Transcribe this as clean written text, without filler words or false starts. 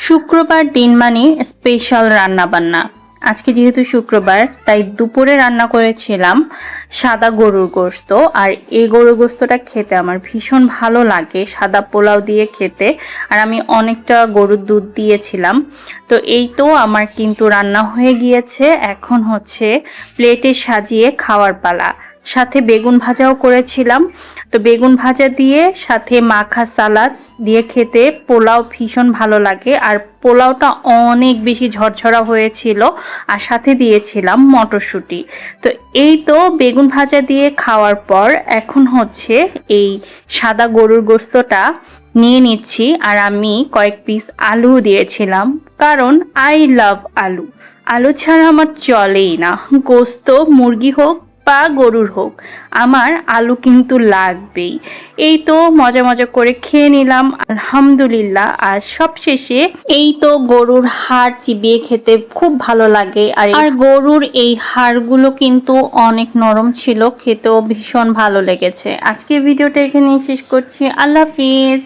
শুক্রবার দিন মানে স্পেশাল রান্নাবান্না। আজকে যেহেতু শুক্রবার তাই দুপুরে রান্না করেছিলাম সাদা গরুর গোশত। আর এই গরুর গোশতটা খেতে আমার ভীষণ ভালো লাগে সাদা পোলাও দিয়ে খেতে। আর আমি অনেকটা গরুর দুধ দিয়েছিলাম। তো এই তো আমার কিন্তু রান্না হয়ে গিয়েছে। এখন হচ্ছে প্লেটে সাজিয়ে খাওয়ার পালা। সাথে বেগুন ভাজাও করেছিলাম। তো বেগুন ভাজা দিয়ে সাথে মাখা সালাদ দিয়ে খেতে পোলাও ভীষণ ভালো লাগে। আর পোলাওটা অনেক বেশি ঝরঝরা হয়েছিল। আর সাথে দিয়েছিলাম মটরশুঁটি। তো এই তো বেগুন ভাজা দিয়ে খাওয়ার পর এখন হচ্ছে এই সাদা গরুর গোশতটা নিয়ে নিচ্ছি। আর আমি কয়েক পিস আলু দিয়েছিলাম, কারণ আই লাভ আলু। আলু ছাড়া আমার চলেই না। গোশত মুরগি হোক বা গরুর হোক, আমার আলু কিন্তু লাগবেই। এই তো মজা মজা করে খেয়ে নিলাম আলহামদুলিল্লাহ। আর সবশেষে এই তো গরুর হাড় চিবিয়ে খেতে খুব ভালো লাগে। আর গরুর এই হাড়গুলো কিন্তু অনেক নরম ছিল, খেতেও ভীষণ ভালো লেগেছে। আজকে ভিডিওটা এখানেই শেষ করছি। আল্লাহ হাফিজ।